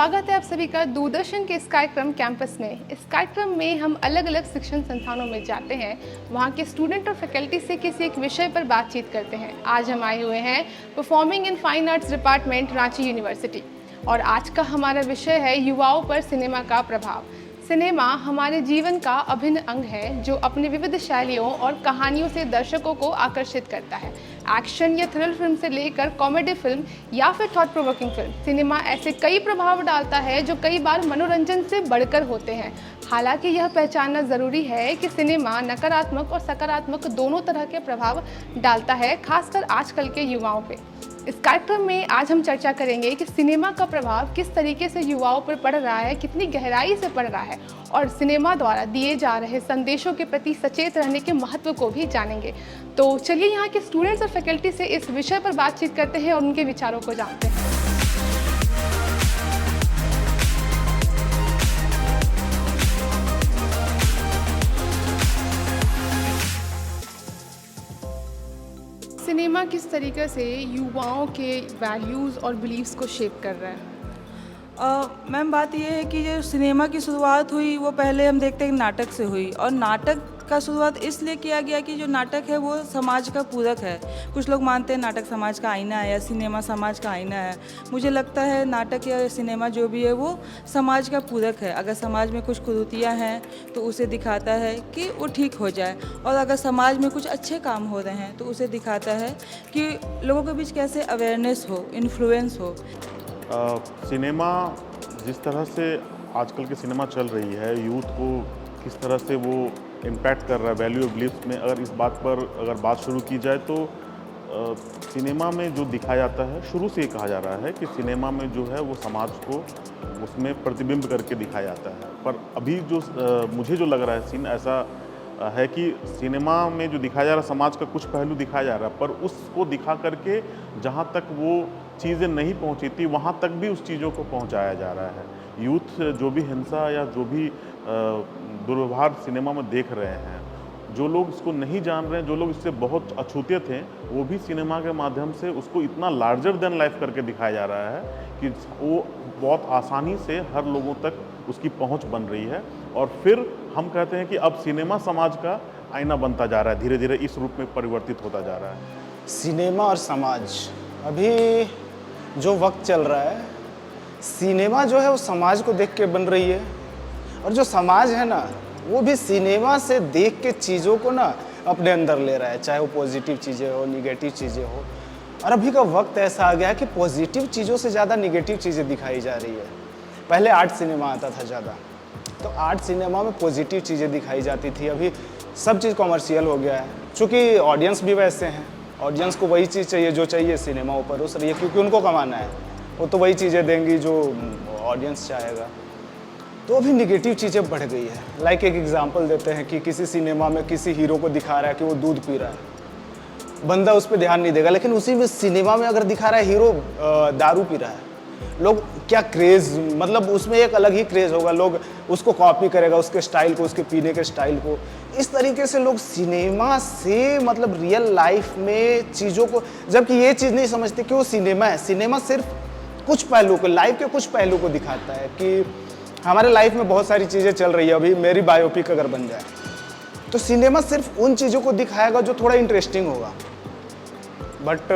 स्वागत है आप सभी का दूरदर्शन के इस कार्यक्रम कैंपस में। इस कार्यक्रम में हम अलग अलग शिक्षण संस्थानों में जाते हैं, वहाँ के स्टूडेंट और फैकल्टी से किसी एक विषय पर बातचीत करते हैं। आज हम आए हुए हैं performing in fine arts department, Ranchi university, और आज का हमारा विषय है युवाओं पर सिनेमा का प्रभाव। सिनेमा हमारे जीवन का अभिन्न अंग है जो अपनी विविध शैलियों और कहानियों से दर्शकों को आकर्षित करता है। एक्शन या थ्रिल फिल्म से लेकर कॉमेडी फिल्म या फिर थॉट प्रोवोकिंग फिल्म, सिनेमा ऐसे कई प्रभाव डालता है जो कई बार मनोरंजन से बढ़कर होते हैं। हालांकि यह पहचानना ज़रूरी है कि सिनेमा नकारात्मक और सकारात्मक दोनों तरह के प्रभाव डालता है, खासकर आजकल के युवाओं पे। इस कार्यक्रम में आज हम चर्चा करेंगे कि सिनेमा का प्रभाव किस तरीके से युवाओं पर पड़ रहा है, कितनी गहराई से पड़ रहा है, और सिनेमा द्वारा दिए जा रहे संदेशों के प्रति सचेत रहने के महत्व को भी जानेंगे। तो चलिए यहाँ के स्टूडेंट्स और फैकल्टी से इस विषय पर बातचीत करते हैं और उनके विचारों को जानते हैं। सिनेमा किस तरीके से युवाओं के वैल्यूज़ और बिलीव्स को शेप कर रहा है? मैम, बात यह है कि जो सिनेमा की शुरुआत हुई वो पहले हम देखते हैं नाटक से हुई, और नाटक का शुरुआत इसलिए किया गया कि जो नाटक है वो समाज का पूरक है। कुछ लोग मानते हैं नाटक समाज का आईना है या सिनेमा समाज का आईना है। मुझे लगता है नाटक या सिनेमा जो भी है वो समाज का पूरक है। अगर समाज में कुछ कुरीतियाँ हैं तो उसे दिखाता है कि वो ठीक हो जाए, और अगर समाज में कुछ अच्छे काम हो रहे हैं तो उसे दिखाता है कि लोगों के बीच कैसे अवेयरनेस हो, इन्फ्लुएंस हो। सिनेमा जिस तरह से आजकल की सिनेमा चल रही है, यूथ को किस तरह से वो इम्पैक्ट कर रहा है वैल्यू और बिलीफ्स में, अगर इस बात पर अगर बात शुरू की जाए तो सिनेमा में जो दिखाया जाता है, शुरू से ये कहा जा रहा है कि सिनेमा में जो है वो समाज को उसमें प्रतिबिंब करके दिखाया जाता है। पर अभी जो मुझे जो लग रहा है सीन ऐसा है कि सिनेमा में जो दिखाया जा रहा है समाज का कुछ पहलू दिखाया जा रहा है, पर उसको दिखा करके जहाँ तक वो चीज़ें नहीं पहुँची थी वहाँ तक भी उस चीज़ों को पहुँचाया जा रहा है। यूथ जो भी हिंसा या जो भी दुर्व्यवहार सिनेमा में देख रहे हैं, जो लोग इसको नहीं जान रहे हैं, जो लोग इससे बहुत अछूते थे, वो भी सिनेमा के माध्यम से उसको इतना लार्जर देन लाइफ करके दिखाया जा रहा है कि वो बहुत आसानी से हर लोगों तक उसकी पहुंच बन रही है। और फिर हम कहते हैं कि अब सिनेमा समाज का आईना बनता जा रहा है, धीरे धीरे इस रूप में परिवर्तित होता जा रहा है। सिनेमा और समाज, अभी जो वक्त चल रहा है, सिनेमा जो है वो समाज को देख के बन रही है, और जो समाज है ना वो भी सिनेमा से देख के चीज़ों को ना अपने अंदर ले रहा है, चाहे वो पॉजिटिव चीज़ें हो, निगेटिव चीज़ें हो। और अभी का वक्त ऐसा आ गया है कि पॉजिटिव चीज़ों से ज़्यादा निगेटिव चीज़ें दिखाई जा रही है। पहले आर्ट सिनेमा आता था ज़्यादा, तो आर्ट सिनेमा में पॉजिटिव चीज़ें दिखाई जाती थी। अभी सब चीज़ कॉमर्शियल हो गया है, चूँकि ऑडियंस भी वैसे हैं, ऑडियंस को वही चीज़ चाहिए जो चाहिए सिनेमा ऊपर उस रही है, क्योंकि उनको कमाना है, वो तो वही चीज़ें देंगी जो ऑडियंस चाहेगा। तो अभी निगेटिव चीज़ें बढ़ गई है। लाइक एक एग्जांपल देते हैं कि किसी सिनेमा में किसी हीरो को दिखा रहा है कि वो दूध पी रहा है, बंदा उस पर ध्यान नहीं देगा, लेकिन उसी में सिनेमा में अगर दिखा रहा है हीरो दारू पी रहा है, लोग क्या क्रेज़, मतलब उसमें एक अलग ही क्रेज़ होगा, लोग उसको कॉपी करेगा, उसके स्टाइल को, उसके पीने के स्टाइल को। इस तरीके से लोग सिनेमा से मतलब रियल लाइफ में चीज़ों को, जबकि ये चीज़ नहीं समझते कि वो सिनेमा है। सिनेमा सिर्फ कुछ पहलू को, लाइफ के कुछ पहलू को दिखाता है कि हमारे लाइफ में बहुत सारी चीज़ें चल रही है। अभी मेरी बायोपिक अगर बन जाए तो सिनेमा सिर्फ उन चीज़ों को दिखाएगा जो थोड़ा इंटरेस्टिंग होगा, बट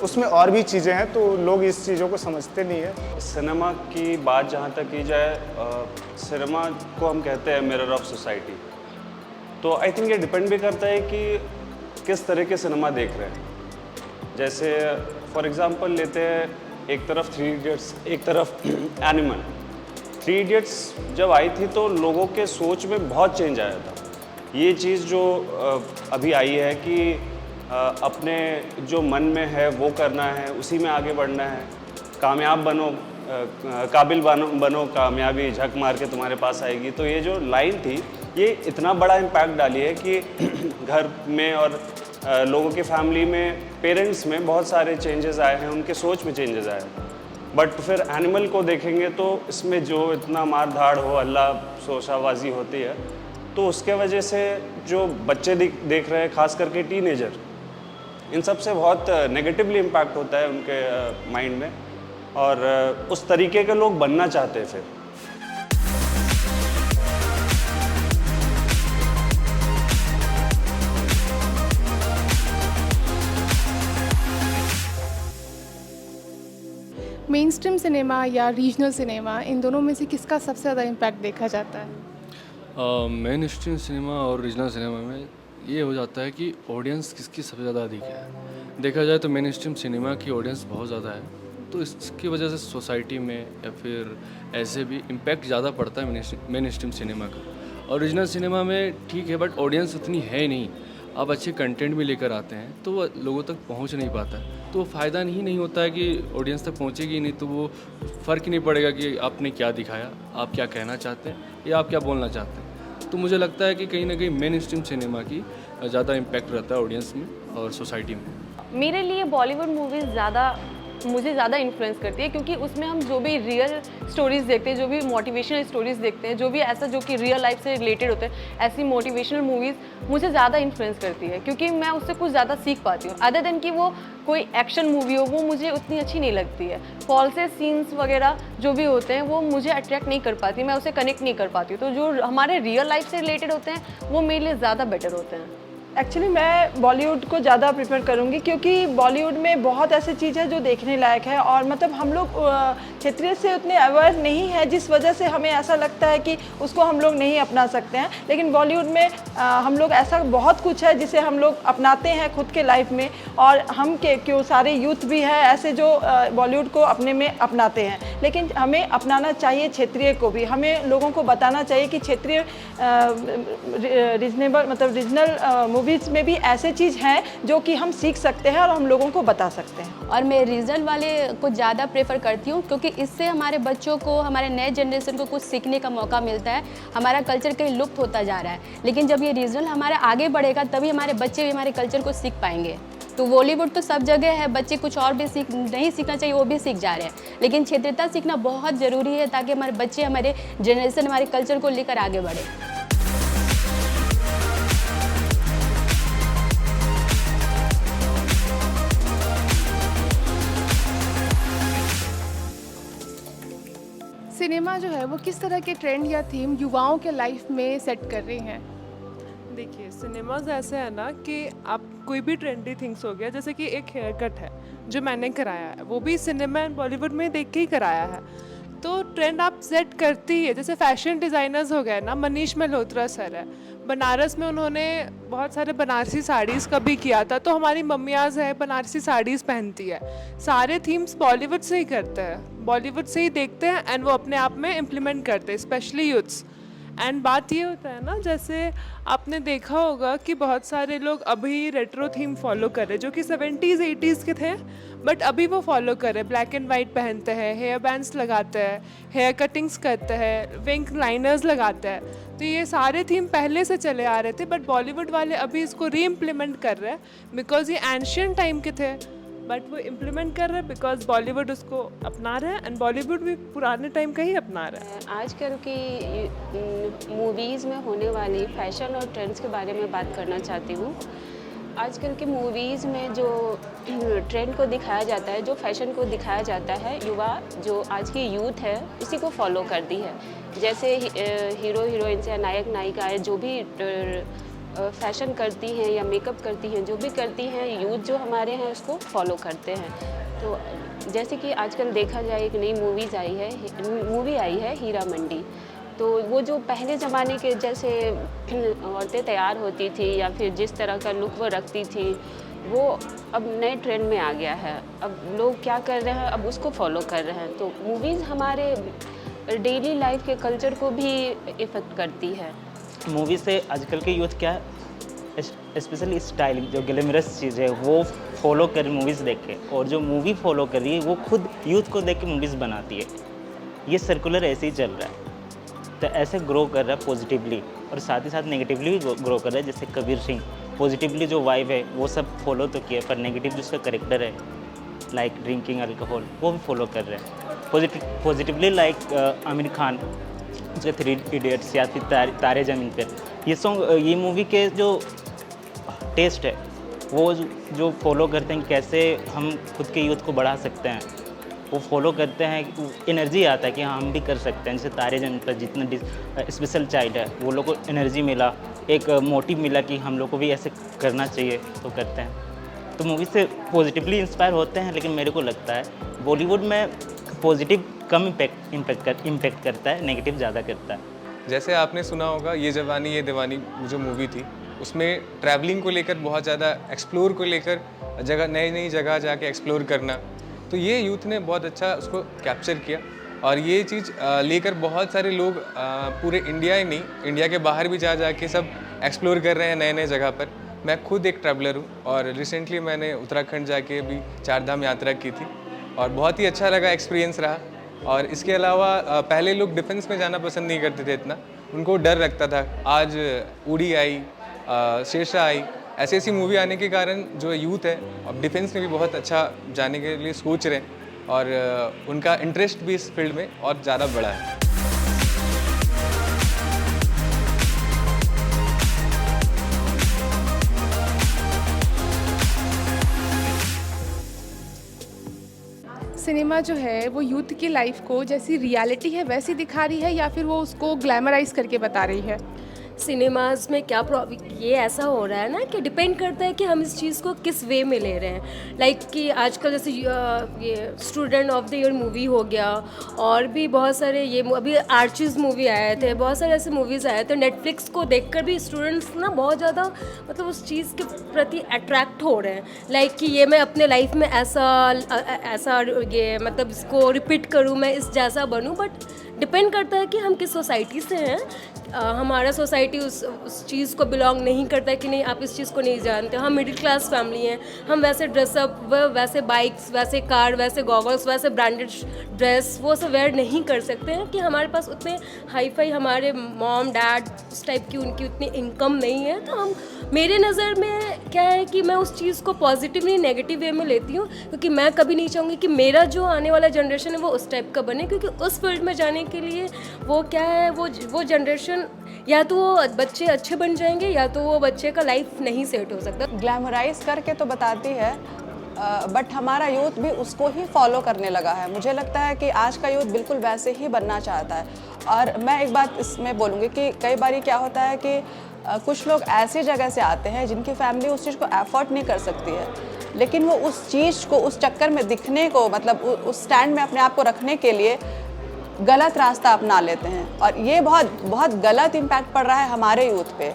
उसमें और भी चीज़ें हैं, तो लोग इस चीज़ों को समझते नहीं है। सिनेमा की बात जहाँ तक की जाए, सिनेमा को हम कहते हैं मिरर ऑफ सोसाइटी। तो आई थिंक ये डिपेंड भी करता है कि किस तरह के सिनेमा देख रहे हैं। जैसे फॉर एग्जांपल लेते हैं, एक तरफ थ्री इडियट्स, एक तरफ एनिमल। थ्री इडियट्स जब आई थी तो लोगों के सोच में बहुत चेंज आया था। ये चीज़ जो अभी आई है कि अपने जो मन में है वो करना है, उसी में आगे बढ़ना है, कामयाब बनो, काबिल बनो, कामयाबी झक मार के तुम्हारे पास आएगी। तो ये जो लाइन थी ये इतना बड़ा इम्पैक्ट डाली है कि घर में और लोगों की फैमिली में, पेरेंट्स में बहुत सारे चेंजेस आए हैं, उनके सोच में चेंजेस आए हैं। बट फिर एनिमल को देखेंगे तो इसमें जो इतना मार धाड़ हो, अल्लाह शोशाबाजी होती है, तो उसके वजह से जो बच्चे देख रहे हैं, खास करके टीनेजर, इन सब से बहुत नेगेटिवली इम्पैक्ट होता है उनके माइंड में। और उस तरीके के लोग बनना चाहते हैं फिर। मेन स्ट्रीम सिनेमा या रीजनल सिनेमा, इन दोनों में से किसका सबसे ज़्यादा इम्पैक्ट देखा जाता है? मेन स्ट्रीम सिनेमा और रीजनल सिनेमा में ये हो जाता है कि ऑडियंस किसकी सबसे ज़्यादा अधिक है। देखा जाए तो मेन स्ट्रीम सिनेमा की ऑडियंस बहुत ज़्यादा है, तो इसकी वजह से सोसाइटी में या फिर ऐसे भी इम्पैक्ट ज़्यादा पड़ता है मेन स्ट्रीम सिनेमा का। और रीजनल सिनेमा में ठीक है, बट ऑडियंस उतनी है नहीं। आप अच्छे कंटेंट भी लेकर आते हैं तो वो लोगों तक पहुंच नहीं पाता है, तो फ़ायदा नहीं होता है कि ऑडियंस तक पहुंचेगी नहीं, तो वो फ़र्क ही नहीं पड़ेगा कि आपने क्या दिखाया, आप क्या कहना चाहते हैं या आप क्या बोलना चाहते हैं। तो मुझे लगता है कि कहीं ना कहीं मेन स्ट्रीम सिनेमा की ज़्यादा इम्पैक्ट रहता है ऑडियंस में और सोसाइटी में। मेरे लिए बॉलीवुड मूवीज़ मुझे ज़्यादा इन्फ्लुएंस करती है, क्योंकि उसमें हम जो भी रियल स्टोरीज़ देखते हैं, जो भी मोटिवेशनल स्टोरीज़ देखते हैं, जो भी ऐसा जो कि रियल लाइफ से रिलेटेड होते हैं, ऐसी मोटिवेशनल मूवीज़ मुझे ज़्यादा इन्फ्लुएंस करती है, क्योंकि मैं उससे कुछ ज़्यादा सीख पाती हूँ। अदर देन कि वो कोई एक्शन मूवी हो, वो मुझे उतनी अच्छी नहीं लगती है। फॉल्स सीन्स वगैरह जो भी होते हैं वो मुझे अट्रैक्ट नहीं कर पाती, मैं उसे कनेक्ट नहीं कर पाती हूँ। तो जो हमारे रियल लाइफ से रिलेटेड होते हैं वो मेरे लिए ज़्यादा बेटर होते हैं। एक्चुअली मैं बॉलीवुड को ज़्यादा प्रेफर करूँगी, क्योंकि बॉलीवुड में बहुत ऐसी चीज़ है जो देखने लायक है, और मतलब हम लोग क्षेत्रीय से उतने अवेयर नहीं है, जिस वजह से हमें ऐसा लगता है कि उसको हम लोग नहीं अपना सकते हैं। लेकिन बॉलीवुड में हम लोग ऐसा बहुत कुछ है जिसे हम लोग अपनाते हैं खुद के लाइफ में, और हम क्यों सारे यूथ भी है ऐसे जो बॉलीवुड को अपने में अपनाते हैं। लेकिन हमें अपनाना चाहिए क्षेत्रीय को भी, हमें लोगों को बताना चाहिए कि क्षेत्रीय रीजनेबल मतलब रीजनल मूवीज़ में भी ऐसे चीज़ हैं जो कि हम सीख सकते हैं और हम लोगों को बता सकते हैं। और मैं रीजनल वाले को ज़्यादा प्रेफर करती हूँ, क्योंकि इससे हमारे बच्चों को, हमारे नए जनरेशन को कुछ सीखने का मौका मिलता है। हमारा कल्चर कहीं लुप्त होता जा रहा है, लेकिन जब ये रीजनल हमारा आगे बढ़ेगा तभी हमारे बच्चे भी हमारे कल्चर को सीख पाएंगे। तो बॉलीवुड तो सब जगह है, बच्चे कुछ और भी नहीं सीखना चाहिए, वो भी सीख जा रहे हैं, लेकिन क्षेत्रीयता सीखना बहुत ज़रूरी है, ताकि हमारे बच्चे, हमारे जनरेशन हमारे कल्चर को लेकर आगे बढ़े। सिनेमा जो है वो किस तरह के ट्रेंड या थीम युवाओं के लाइफ में सेट कर रही हैं? देखिए, सिनेमाज ऐसे है ना कि आप कोई भी ट्रेंडी थिंग्स हो गया, जैसे कि एक हेयर कट है जो मैंने कराया है, वो भी सिनेमा एंड बॉलीवुड में देख के ही कराया है। तो ट्रेंड आप सेट करती ही है। जैसे फैशन डिज़ाइनर्स हो गए ना, मनीष मल्होत्रा सर है, बनारस में उन्होंने बहुत सारे बनारसी साड़ीज़ का भी किया था, तो हमारी मम्मियाज़ है बनारसी साड़ीज़ पहनती है। सारे थीम्स बॉलीवुड से ही करते हैं, बॉलीवुड से ही देखते हैं एंड वो अपने आप में इम्प्लीमेंट करते हैं, स्पेशली यूथ्स। एंड बात ये होता है ना, जैसे आपने देखा होगा कि बहुत सारे लोग अभी रेट्रो थीम फॉलो कर रहे हैं, जो कि 70s 80s के थे, बट अभी वो फॉलो कर रहे हैं। ब्लैक एंड वाइट पहनते हैं, हेयर बैंड्स लगाते हैं, हेयर कटिंग्स करते हैं, विंग लाइनर्स लगाते हैं। तो ये सारे थीम पहले से चले आ रहे थे, बट बॉलीवुड वाले अभी इसको री इम्प्लीमेंट कर रहे हैं, बिकॉज ये एंशियंट टाइम के थे, बट वो इम्प्लीमेंट कर रहे हैं बिकॉज बॉलीवुड उसको अपना रहे हैं, एंड बॉलीवुड भी पुराने टाइम का ही अपना रहा है। आजकल की मूवीज़ में होने वाली फैशन और ट्रेंड्स के बारे में बात करना चाहती हूँ। आजकल की मूवीज़ में जो ट्रेंड को दिखाया जाता है, जो फैशन को दिखाया जाता है, युवा जो आज की यूथ है उसी को फॉलो करती है। जैसे हीरो हीरोइंस या नायक नायिकाएँ जो भी फैशन करती हैं या मेकअप करती हैं, जो भी करती हैं, यूथ जो हमारे हैं उसको फॉलो करते हैं। तो जैसे कि आजकल देखा जाए, एक नई मूवी आई है हीरा मंडी। तो वो जो पहले ज़माने के जैसे औरतें तैयार होती थी या फिर जिस तरह का लुक वो रखती थी, वो अब नए ट्रेंड में आ गया है। अब लोग क्या कर रहे हैं, अब उसको फॉलो कर रहे हैं। तो मूवीज़ हमारे डेली लाइफ के कल्चर को भी इफ़ेक्ट करती है। मूवी से आजकल के यूथ क्या है, स्पेशली स्टाइलिंग जो ग्लैमरस चीज़ है वो फॉलो कर रही मूवीज़ देख के, और जो मूवी फॉलो कर रही है वो खुद यूथ को देख के मूवीज़ बनाती है। ये सर्कुलर ऐसे ही चल रहा है, तो ऐसे ग्रो कर रहा है पॉजिटिवली, और साथ ही साथ नेगेटिवली भी ग्रो कर रहा है। जैसे कबीर सिंह, पॉजिटिवली जो वाइब है वो सब फॉलो तो किया, पर नेगेटिव जो उसका करेक्टर है लाइक ड्रिंकिंग अल्कोहल, वो भी फॉलो कर रहे हैं। पॉजिटिवली लाइक आमिर खान, उसके 3 इडियट्स या फिर तारे ज़मीन पर, ये सॉन्ग, ये मूवी के जो टेस्ट है वो जो फॉलो करते हैं, कैसे हम खुद के यूथ को बढ़ा सकते हैं, वो फॉलो करते हैं, एनर्जी आता है कि हाँ हम भी कर सकते हैं। जैसे तारे ज़मीन पर जितने स्पेशल चाइल्ड है वो लोग को एनर्जी मिला, एक मोटिव मिला कि हम लोग को भी ऐसे करना चाहिए, तो करते हैं। तो मूवी से पॉजिटिवली इंस्पायर होते हैं, लेकिन मेरे को लगता है बॉलीवुड में पॉजिटिव कम इम्पैक्ट करता है, नेगेटिव ज़्यादा करता है। जैसे आपने सुना होगा ये जवानी ये दीवानी जो मूवी थी, उसमें ट्रैवलिंग को लेकर बहुत ज़्यादा, एक्सप्लोर को लेकर, जगह नई नई जगह जाके एक्सप्लोर करना, तो ये यूथ ने बहुत अच्छा उसको कैप्चर किया। और ये चीज़ लेकर बहुत सारे लोग पूरे इंडिया ही नहीं, इंडिया के बाहर भी जा के सब एक्सप्लोर कर रहे हैं नए नए जगह पर। मैं खुद एक ट्रैवलर हूँ और रिसेंटली मैंने उत्तराखंड जाके भी 4 धाम यात्रा की थी और बहुत ही अच्छा लगा, एक्सपीरियंस रहा। और इसके अलावा पहले लोग डिफेंस में जाना पसंद नहीं करते थे इतना, उनको डर लगता था। आज उड़ी आई, शेरशाह आई, ऐसी ऐसी मूवी आने के कारण जो यूथ है अब डिफेंस में भी बहुत अच्छा जाने के लिए सोच रहे हैं और उनका इंटरेस्ट भी इस फील्ड में और ज़्यादा बढ़ा है। सिनेमा जो है वो यूथ की लाइफ को जैसी रियलिटी है वैसी दिखा रही है या फिर वो उसको ग्लैमराइज करके बता रही है? सिनेमाज़ में क्या ये ऐसा हो रहा है ना कि डिपेंड करता है कि हम इस चीज़ को किस वे में ले रहे हैं। लाइक कि आजकल जैसे ये student of the year movie हो गया और भी बहुत सारे, ये अभी आर्चीज़ मूवी आए थे, बहुत सारे ऐसे मूवीज़ आए थे। नेटफ्लिक्स को देखकर भी स्टूडेंट्स ना बहुत ज़्यादा मतलब उस चीज़ के प्रति अट्रैक्ट हो रहे हैं। लाइक कि ये मैं अपने लाइफ में ऐसा ये मतलब इसको रिपीट करूँ, मैं इस जैसा बनूँ। बट डिपेंड करता है कि हम किस सोसाइटी से हैं। हमारा सोसाइटी उस चीज़ को बिलोंग नहीं करता है कि नहीं आप इस चीज़ को नहीं जानते। हम मिडिल क्लास फैमिली हैं, हम वैसे ड्रेसअप, वैसे बाइक्स, वैसे कार, वैसे गॉगल्स, वैसे ब्रांडेड ड्रेस वो सब वेयर नहीं कर सकते हैं कि हमारे पास उतने हाई फाई, हमारे मॉम डैड उस टाइप की उनकी उतनी इनकम नहीं है। तो हम, मेरे नज़र में क्या है कि मैं उस चीज़ को पॉजिटिवली नेगेटिव वे में लेती हूँ, क्योंकि मैं कभी नहीं चाहूँगी कि मेरा जो आने वाला जनरेशन है वो उस टाइप का बने, क्योंकि उस फील्ड में जाने के लिए वो क्या है, वो जनरेशन या तो वो बच्चे अच्छे बन जाएंगे या तो वो बच्चे का लाइफ नहीं सेट हो सकता। ग्लैमराइज करके तो बताती है, बट हमारा यूथ भी उसको ही फॉलो करने लगा है। मुझे लगता है कि आज का यूथ बिल्कुल वैसे ही बनना चाहता है। और मैं एक बात इसमें बोलूँगी कि कई बार क्या होता है कि कुछ लोग ऐसी जगह से आते हैं जिनकी फैमिली उस चीज़ को एफोर्ड नहीं कर सकती है, लेकिन वो उस चीज़ को, उस चक्कर में दिखने को, मतलब उस स्टैंड में अपने आप को रखने के लिए गलत रास्ता अपना लेते हैं। और ये बहुत गलत इम्पैक्ट पड़ रहा है हमारे यूथ पे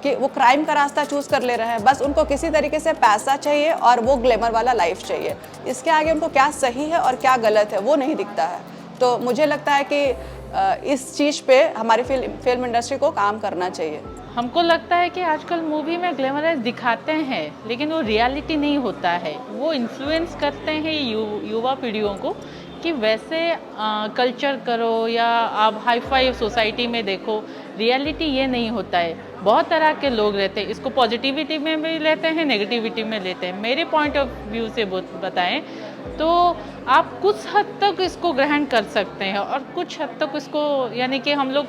कि वो क्राइम का रास्ता चूज़ कर ले रहे हैं। बस उनको किसी तरीके से पैसा चाहिए और वो ग्लैमर वाला लाइफ चाहिए। इसके आगे उनको क्या सही है और क्या गलत है वो नहीं दिखता है। तो मुझे लगता है कि इस चीज़ पे हमारी फिल्म इंडस्ट्री को काम करना चाहिए। हमको लगता है कि आजकल मूवी में ग्लैमराइज दिखाते हैं लेकिन वो रियलिटी नहीं होता है। वो इन्फ्लुएंस करते हैं युवा पीढ़ियों को कि वैसे कल्चर करो या आप हाई फाई सोसाइटी में देखो। रियलिटी ये नहीं होता है। बहुत तरह के लोग रहते हैं, इसको पॉजिटिविटी में भी लेते हैं, नेगेटिविटी में लेते हैं। मेरे पॉइंट ऑफ व्यू से बताएं तो आप कुछ हद तक इसको ग्रहण कर सकते हैं और कुछ हद तक इसको, यानी कि हम लोग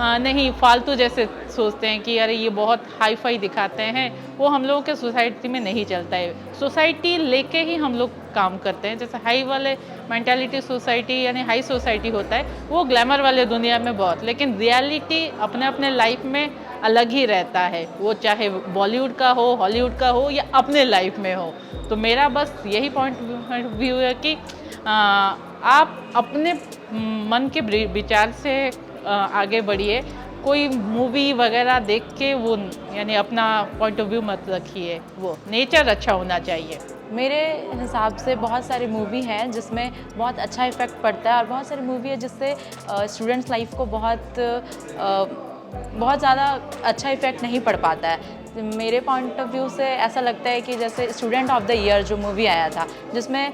नहीं फालतू जैसे सोचते हैं कि अरे ये बहुत हाई फाई दिखाते हैं, वो हम लोगों के सोसाइटी में नहीं चलता है। सोसाइटी लेके ही हम लोग काम करते हैं। जैसे हाई वाले मेंटालिटी सोसाइटी यानी हाई सोसाइटी होता है, वो ग्लैमर वाले दुनिया में बहुत, लेकिन रियलिटी अपने अपने लाइफ में अलग ही रहता है। वो चाहे बॉलीवुड का हो, हॉलीवुड का हो या अपने लाइफ में हो। तो मेरा बस यही पॉइंट व्यू है कि आप अपने मन के विचार से आगे बढ़िए। कोई मूवी वगैरह देख के वो यानी अपना पॉइंट ऑफ व्यू मत रखिए। वो नेचर अच्छा होना चाहिए। मेरे हिसाब से बहुत सारी मूवी हैं जिसमें बहुत अच्छा इफ़ेक्ट पड़ता है और बहुत सारी मूवी है जिससे स्टूडेंट्स लाइफ को बहुत ज़्यादा अच्छा इफ़ेक्ट नहीं पड़ पाता है। मेरे पॉइंट ऑफ व्यू से ऐसा लगता है कि जैसे स्टूडेंट ऑफ द ईयर जो मूवी आया था, जिसमें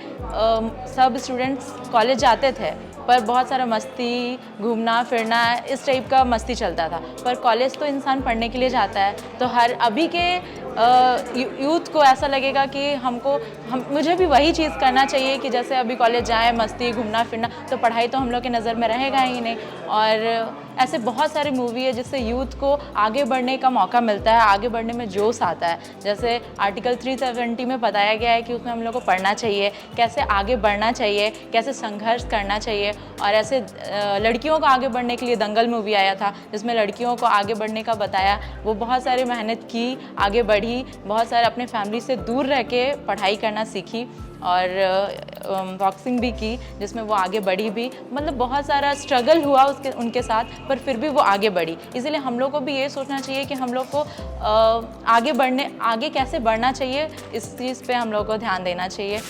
सब स्टूडेंट्स कॉलेज जाते थे पर बहुत सारा मस्ती, घूमना फिरना, इस टाइप का मस्ती चलता था। पर कॉलेज तो इंसान पढ़ने के लिए जाता है, तो अभी के यूथ को ऐसा लगेगा कि मुझे भी वही चीज़ करना चाहिए कि जैसे अभी कॉलेज जाएं, मस्ती, घूमना फिरना, तो पढ़ाई तो हम लोग के नज़र में रहेगा ही नहीं। और ऐसे बहुत सारे मूवी है जिससे यूथ को आगे बढ़ने का मौका मिलता है, आगे बढ़ने में जोश आता है। जैसे आर्टिकल 370 में बताया गया है कि उसमें हम लोग को पढ़ना चाहिए, कैसे आगे बढ़ना चाहिए, कैसे संघर्ष करना चाहिए। और ऐसे लड़कियों को आगे बढ़ने के लिए दंगल मूवी आया था जिसमें लड़कियों को आगे बढ़ने का बताया। वो बहुत सारी मेहनत की, आगे बढ़ी, बहुत सारे अपने फैमिली से दूर रह के पढ़ाई करना सीखी और बॉक्सिंग भी की जिसमें वो आगे बढ़ी भी। मतलब बहुत सारा स्ट्रगल हुआ उनके साथ, पर फिर भी वो आगे बढ़ी। इसीलिए हम लोग को भी ये सोचना चाहिए कि हम लोग को आगे कैसे बढ़ना चाहिए, इस चीज़ पे हम लोग को ध्यान देना चाहिए।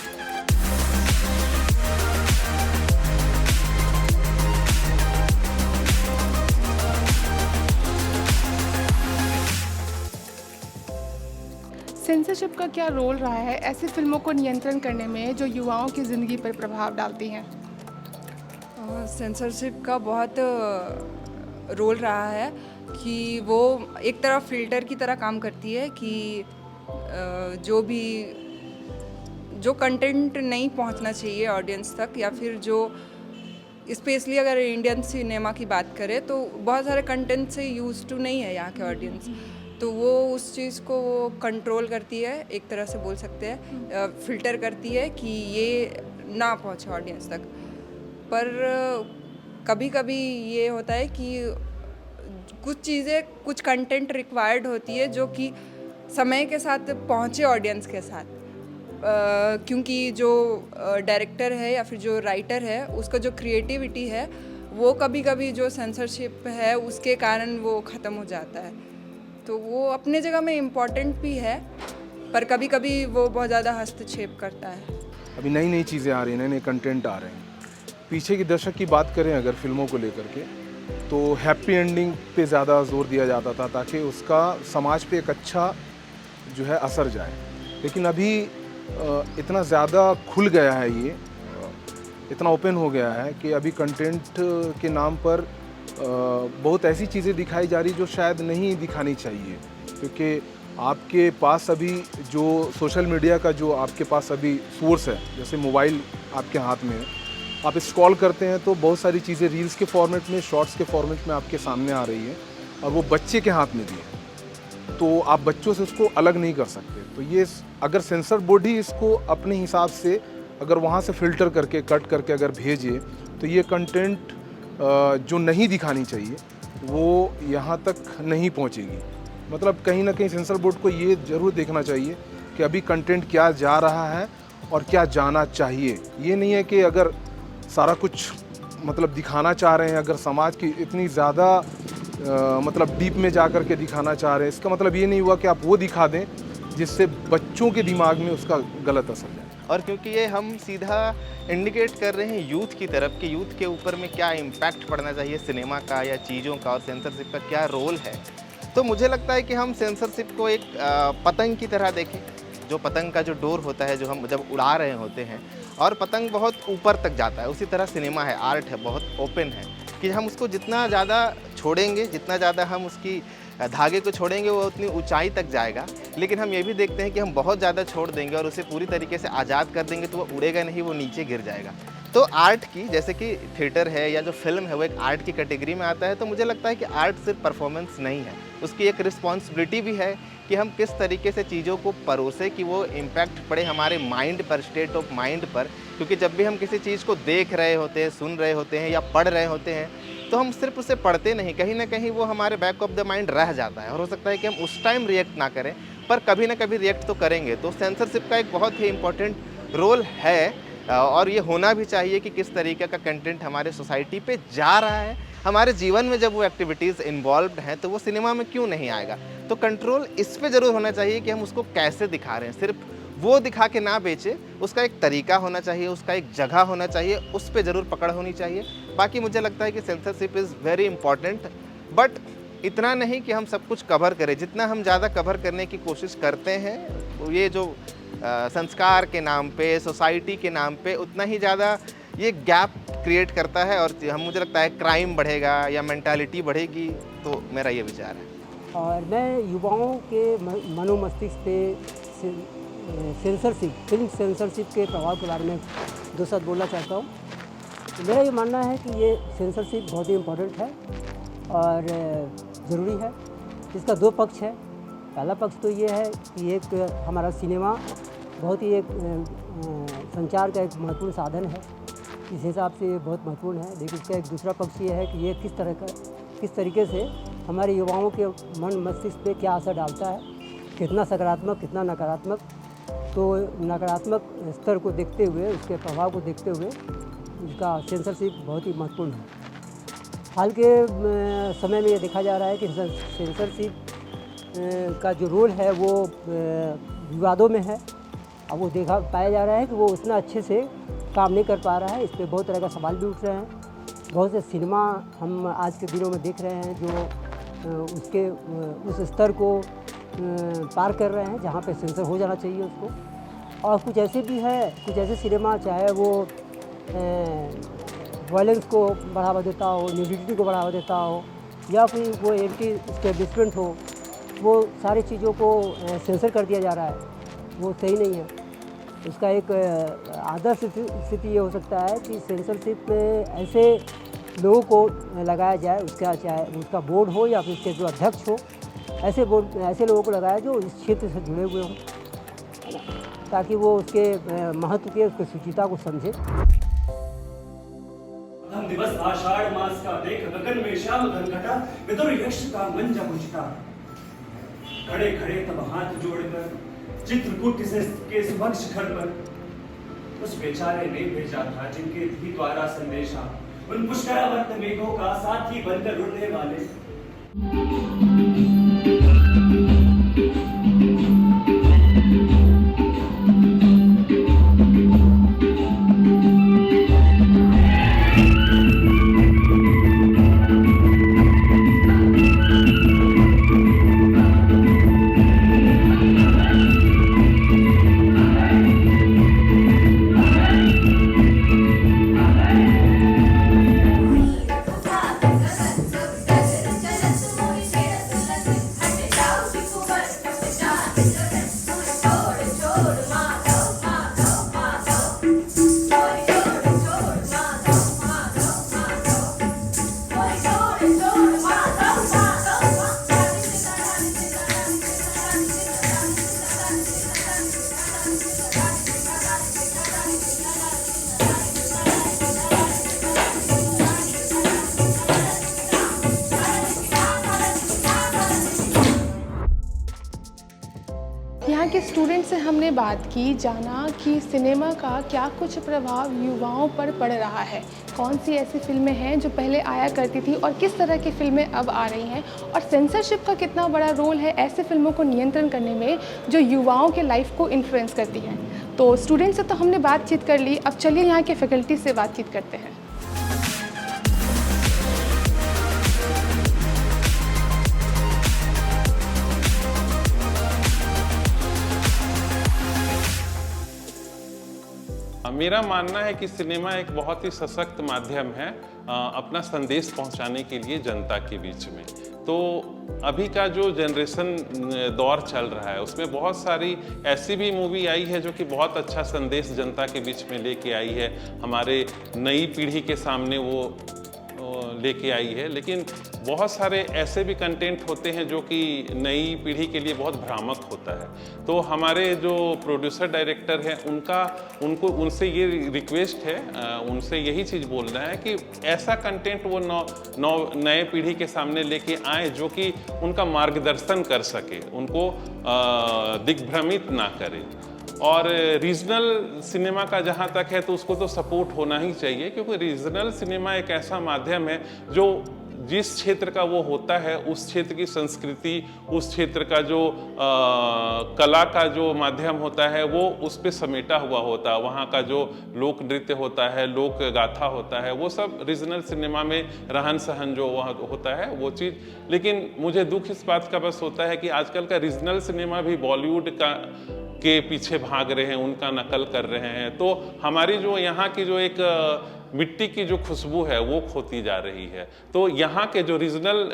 सेंसरशिप का क्या रोल रहा है ऐसी फिल्मों को नियंत्रण करने में जो युवाओं की ज़िंदगी पर प्रभाव डालती हैं? सेंसरशिप का बहुत रोल रहा है कि वो एक तरह फ़िल्टर की तरह काम करती है कि जो कंटेंट नहीं पहुंचना चाहिए ऑडियंस तक, या फिर जो स्पेशली अगर इंडियन सिनेमा की बात करें तो बहुत सारे कंटेंट से यूज टू नहीं है यहाँ के ऑडियंस, तो वो उस चीज़ को कंट्रोल करती है, एक तरह से बोल सकते हैं फ़िल्टर करती है कि ये ना पहुँचे ऑडियंस तक। पर कभी कभी ये होता है कि कुछ चीज़ें, कुछ कंटेंट रिक्वायर्ड होती है जो कि समय के साथ पहुँचे ऑडियंस के साथ, क्योंकि जो डायरेक्टर है या फिर जो राइटर है उसका जो क्रिएटिविटी है वो कभी कभी जो सेंसरशिप है उसके कारण वो ख़त्म हो जाता है। तो वो अपने जगह में इम्पॉर्टेंट भी है, पर कभी कभी वो बहुत ज़्यादा हस्तक्षेप करता है। अभी नई नई चीज़ें आ रही हैं, नए नए कंटेंट आ रहे हैं। पीछे की दशक की बात करें अगर फिल्मों को लेकर के, तो हैप्पी एंडिंग पे ज़्यादा जोर दिया जाता था ताकि उसका समाज पे एक अच्छा जो है असर जाए। लेकिन अभी इतना ज़्यादा खुल गया है, ये इतना ओपन हो गया है कि अभी कंटेंट के नाम पर बहुत ऐसी चीज़ें दिखाई जा रही जो शायद नहीं दिखानी चाहिए, क्योंकि आपके पास अभी जो सोशल मीडिया का जो आपके पास अभी सोर्स है, जैसे मोबाइल आपके हाथ में है, आप स्क्रॉल करते हैं तो बहुत सारी चीज़ें रील्स के फॉर्मेट में, शॉर्ट्स के फॉर्मेट में आपके सामने आ रही है और वो बच्चे के हाथ में भी है, तो आप बच्चों से उसको अलग नहीं कर सकते। तो ये अगर सेंसर बोर्ड ही इसको अपने हिसाब से अगर वहाँ से फ़िल्टर करके, कट करके अगर भेजे तो ये कंटेंट जो नहीं दिखानी चाहिए वो यहाँ तक नहीं पहुँचेगी। मतलब कहीं ना कहीं सेंसर बोर्ड को ये ज़रूर देखना चाहिए कि अभी कंटेंट क्या जा रहा है और क्या जाना चाहिए। ये नहीं है कि अगर सारा कुछ मतलब दिखाना चाह रहे हैं, अगर समाज की इतनी ज़्यादा मतलब डीप में जा कर के दिखाना चाह रहे हैं, इसका मतलब ये नहीं हुआ कि आप वो दिखा दें जिससे बच्चों के दिमाग में उसका गलत असर जाए। और क्योंकि ये हम सीधा इंडिकेट कर रहे हैं यूथ की तरफ कि यूथ के ऊपर में क्या इम्पैक्ट पड़ना चाहिए सिनेमा का या चीज़ों का, और सेंसरशिप का क्या रोल है, तो मुझे लगता है कि हम सेंसरशिप को एक पतंग की तरह देखें। जो पतंग का जो डोर होता है, जो हम जब उड़ा रहे होते हैं और पतंग बहुत ऊपर तक जाता है, उसी तरह सिनेमा है, आर्ट है, बहुत ओपन है कि हम उसको जितना ज़्यादा छोड़ेंगे, जितना ज़्यादा हम उसकी धागे को छोड़ेंगे वो उतनी ऊंचाई तक जाएगा। लेकिन हम ये भी देखते हैं कि हम बहुत ज़्यादा छोड़ देंगे और उसे पूरी तरीके से आज़ाद कर देंगे तो वो उड़ेगा नहीं, वो नीचे गिर जाएगा। तो आर्ट की, जैसे कि थिएटर है या जो फिल्म है वो एक आर्ट की कैटेगरी में आता है, तो मुझे लगता है कि आर्ट सिर्फ परफॉर्मेंस नहीं है, उसकी एक रिस्पॉन्सिबिलिटी भी है कि हम किस तरीके से चीज़ों को परोसे कि वो इम्पैक्ट पड़े हमारे माइंड पर, स्टेट ऑफ माइंड पर। क्योंकि जब भी हम किसी चीज़ को देख रहे होते हैं, सुन रहे होते हैं या पढ़ रहे होते हैं, तो हम सिर्फ उसे पढ़ते नहीं, कहीं ना कहीं वो हमारे बैक ऑफ द माइंड रह जाता है। और हो सकता है कि हम उस टाइम रिएक्ट ना करें, पर कभी ना कभी रिएक्ट तो करेंगे। तो सेंसरशिप का एक बहुत ही इम्पोर्टेंट रोल है और ये होना भी चाहिए कि किस तरीके का कंटेंट हमारे सोसाइटी पे जा रहा है, हमारे जीवन में जब वो एक्टिविटीज़ इन्वॉल्व हैं तो वो सिनेमा में क्यों नहीं आएगा। तो कंट्रोल इस पे ज़रूर होना चाहिए कि हम उसको कैसे दिखा रहे हैं, सिर्फ वो दिखा के ना बेचे, उसका एक तरीका होना चाहिए, उसका एक जगह होना चाहिए, उस पर ज़रूर पकड़ होनी चाहिए। बाकी मुझे लगता है कि censorship is very important, but इतना नहीं कि हम सब कुछ कवर करें। जितना हम ज़्यादा कवर करने की कोशिश करते हैं ये जो संस्कार के नाम पे, सोसाइटी के नाम पे, उतना ही ज़्यादा ये गैप क्रिएट करता है और हम मुझे लगता है क्राइम बढ़ेगा या मेंटालिटी बढ़ेगी। तो मेरा ये विचार है। और मैं युवाओं के मनोमस्तिष्क पे सेंसरशिप, फिल्म सेंसरशिप के प्रभाव के बारे में दो शब्द बोलना चाहता हूँ। मेरा ये मानना है कि ये सेंसरशिप बहुत ही इम्पोर्टेंट है और ज़रूरी है। इसका दो पक्ष है। पहला पक्ष तो ये है कि एक हमारा सिनेमा बहुत ही एक संचार का एक महत्वपूर्ण साधन है, इस हिसाब से ये बहुत महत्वपूर्ण है। लेकिन इसका एक दूसरा पक्ष ये है कि ये किस तरीके से हमारे युवाओं के मन मस्तिष्क पे क्या असर डालता है, कितना सकारात्मक कितना नकारात्मक। तो नकारात्मक स्तर को देखते हुए, उसके प्रभाव को देखते हुए इसका सेंसरशिप बहुत ही महत्वपूर्ण है। हाल के समय में ये देखा जा रहा है कि सेंसरशिप का जो रोल है वो विवादों में है। अब वो पाया जा रहा है कि वो उतना अच्छे से काम नहीं कर पा रहा है। इस पर बहुत तरह का सवाल भी उठ रहे हैं। बहुत से सिनेमा हम आज के दिनों में देख रहे हैं जो उस स्तर को पार कर रहे हैं जहाँ पे सेंसर हो जाना चाहिए उसको। और कुछ ऐसे भी है, कुछ ऐसे सिनेमा चाहे वो वायलेंस को बढ़ावा देता हो, न्यूडिटी को बढ़ावा देता हो, या फिर वो एंटी एस्टेब्लिशमेंट हो, वो सारी चीज़ों को सेंसर कर दिया जा रहा है। वो सही नहीं है। उसका एक आदर्श स्थिति ये हो सकता है कि सेंसरशिप में ऐसे लोगों को लगाया जाए, चाहे उसका बोर्ड हो या फिर उसके जो अध्यक्ष हो, ऐसे लोगों को लगाया जो इस क्षेत्र से जुड़े हुए हों, ताकि वो उसके महत्व के, उसकी सुचिता को समझे। प्रथम दिवस आषाढ़ मास का देख गगन में श्याम घन घटा, विदुर यक्ष का मंजा बुझता। खड़े खड़े तब हाथ जोड़कर चित्रकूट के सुभग शिखर पर उस बेचारे ने भेजा था जिनके भी द्वारा संदेशा, उन पुष्करावर्त मेघों का साथी बनकर उड़ने वाले। यहाँ के स्टूडेंट से हमने बात की, जाना कि सिनेमा का क्या कुछ प्रभाव युवाओं पर पड़ रहा है, कौन सी ऐसी फिल्में हैं जो पहले आया करती थी और किस तरह की फिल्में अब आ रही हैं, और सेंसरशिप का कितना बड़ा रोल है ऐसे फिल्मों को नियंत्रण करने में जो युवाओं के लाइफ को इन्फ्लुएंस करती है। तो स्टूडेंट से तो हमने बातचीत कर ली, अब चलिए यहाँ के फैकल्टी से बातचीत करते हैं। मेरा मानना है कि सिनेमा एक बहुत ही सशक्त माध्यम है अपना संदेश पहुंचाने के लिए जनता के बीच में। तो अभी का जो जनरेशन दौर चल रहा है उसमें बहुत सारी ऐसी भी मूवी आई है जो कि बहुत अच्छा संदेश जनता के बीच में लेके आई है, हमारे नई पीढ़ी के सामने वो लेके आई है। लेकिन बहुत सारे ऐसे भी कंटेंट होते हैं जो कि नई पीढ़ी के लिए बहुत भ्रामक होता है। तो हमारे जो प्रोड्यूसर डायरेक्टर हैं उनसे ये रिक्वेस्ट है, उनसे यही चीज़ बोलना है कि ऐसा कंटेंट वो नए पीढ़ी के सामने लेके आए जो कि उनका मार्गदर्शन कर सके, उनको दिग्भ्रमित ना करे। और रीजनल सिनेमा का जहाँ तक है तो उसको तो सपोर्ट होना ही चाहिए, क्योंकि रीजनल सिनेमा एक ऐसा माध्यम है जो जिस क्षेत्र का वो होता है उस क्षेत्र की संस्कृति, उस क्षेत्र का जो कला का जो माध्यम होता है वो उस पे समेटा हुआ होता है। वहाँ का जो लोक नृत्य होता है, लोक गाथा होता है, वो सब रीजनल सिनेमा में रहन सहन जो वहाँ होता है वो चीज़। लेकिन मुझे दुख इस बात का बस होता है कि आजकल का रीजनल सिनेमा भी बॉलीवुड के पीछे भाग रहे हैं, उनका नकल कर रहे हैं। तो हमारी जो यहाँ की जो एक मिट्टी की जो खुशबू है वो खोती जा रही है। तो यहाँ के जो रीजनल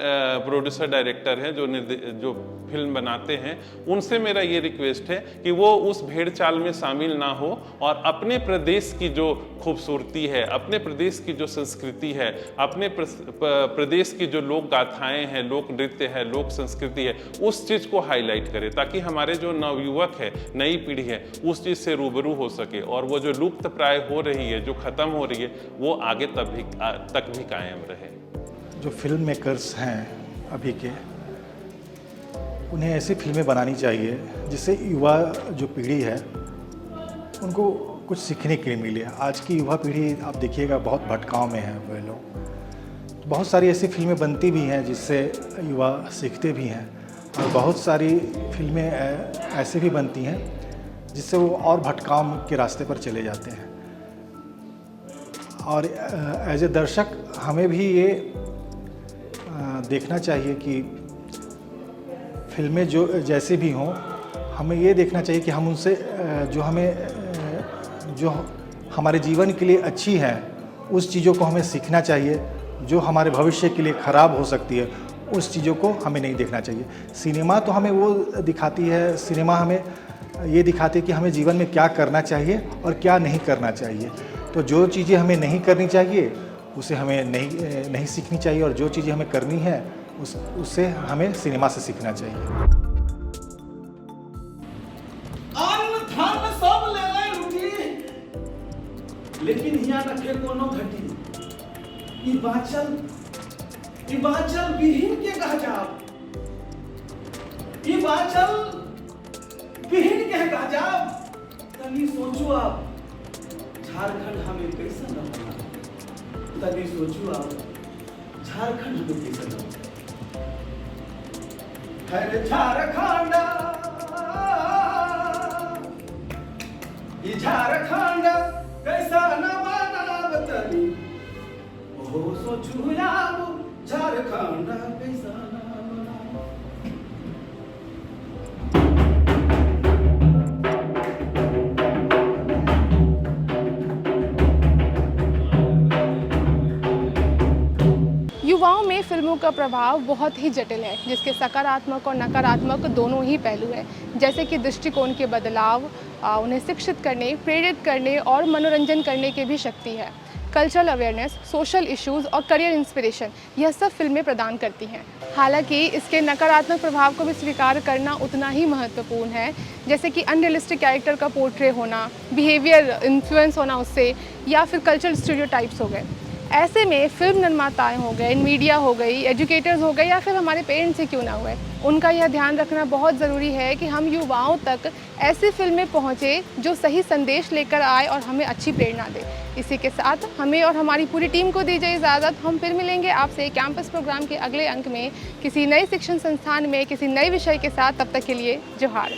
प्रोड्यूसर डायरेक्टर हैं, जो फिल्म बनाते हैं, उनसे मेरा ये रिक्वेस्ट है कि वो उस भेड़ चाल में शामिल ना हो और अपने प्रदेश की जो खूबसूरती है, अपने प्रदेश की जो संस्कृति है, अपने प्रदेश की जो लोक गाथाएं हैं, लोक नृत्य है, लोक संस्कृति है, उस चीज़ को हाईलाइट करें ताकि हमारे जो नवयुवक है, नई पीढ़ी है, उस चीज़ से रूबरू हो सके और वो जो लुप्त प्राय हो रही है, जो ख़त्म हो रही है, वो आगे तक भी कायम रहे। जो फिल्म मेकर्स हैं अभी के, उन्हें ऐसी फिल्में बनानी चाहिए जिससे युवा जो पीढ़ी है उनको कुछ सीखने के लिए मिले। आज की युवा पीढ़ी आप देखिएगा बहुत भटकाव में है वह लोग। बहुत सारी ऐसी फिल्में बनती भी हैं जिससे युवा सीखते भी हैं और बहुत सारी फिल्में ऐसे भी बनती हैं जिससे वो और भटकाव के रास्ते पर चले जाते हैं। और एज ए दर्शक हमें भी ये देखना चाहिए कि फिल्में जो जैसे भी हों, हमें ये देखना चाहिए कि हम उनसे जो हमारे जीवन के लिए अच्छी हैं उस चीज़ों को हमें सीखना चाहिए। जो हमारे भविष्य के लिए ख़राब हो सकती है उस चीज़ों को हमें नहीं देखना चाहिए। सिनेमा तो हमें वो दिखाती है, सिनेमा हमें ये दिखाती है कि हमें जीवन में क्या करना चाहिए और क्या नहीं करना चाहिए। तो जो चीज़ें हमें नहीं करनी चाहिए उसे हमें नहीं सीखनी चाहिए और जो चीज़ें हमें करनी है उससे हमें सिनेमा से सीखना चाहिए। लेकिन यहाँ रखे कोनो घटी ई बाचल बिहीन के कहा जाब, ई बाचल बिहीन के कहा जाब। तनी सोचो आप झारखंड हमें कैसा लगता, तनी सोचो आप झारखंड हमें कैसा लगता है। झारखंड ई झारखंड कैसा न माना तनी, ओ सोचू याब झारखंड कैसा न माना। युवाओं में फिल्मों का प्रभाव बहुत ही जटिल है, जिसके सकारात्मक और नकारात्मक दोनों ही पहलू हैं, जैसे कि दृष्टिकोण के बदलाव, उन्हें शिक्षित करने, प्रेरित करने और मनोरंजन करने की भी शक्ति है। कल्चरल अवेयरनेस, सोशल इश्यूज़ और करियर इंस्पिरेशन, यह सब फिल्में प्रदान करती हैं। हालांकि इसके नकारात्मक प्रभाव को भी स्वीकार करना उतना ही महत्वपूर्ण है, जैसे कि अनरियलिस्टिक कैरेक्टर का पोर्ट्रे होना, बिहेवियर इन्फ्लुएंस होना उससे, या फिर कल्चरल स्टीरियोटाइप्स हो गए। ऐसे में फिल्म निर्माताएं हो गए, मीडिया हो गई, एजुकेटर्स हो गए या फिर हमारे पेरेंट्स ही क्यों ना हुए, उनका यह ध्यान रखना बहुत ज़रूरी है कि हम युवाओं तक ऐसी फिल्में पहुँचे जो सही संदेश लेकर आए और हमें अच्छी प्रेरणा दे। इसी के साथ हमें और हमारी पूरी टीम को दीजिए इजाज़त। हम फिर मिलेंगे आपसे कैंपस प्रोग्राम के अगले अंक में किसी नए शिक्षण संस्थान में किसी नए विषय के साथ। तब तक के लिए जोहार।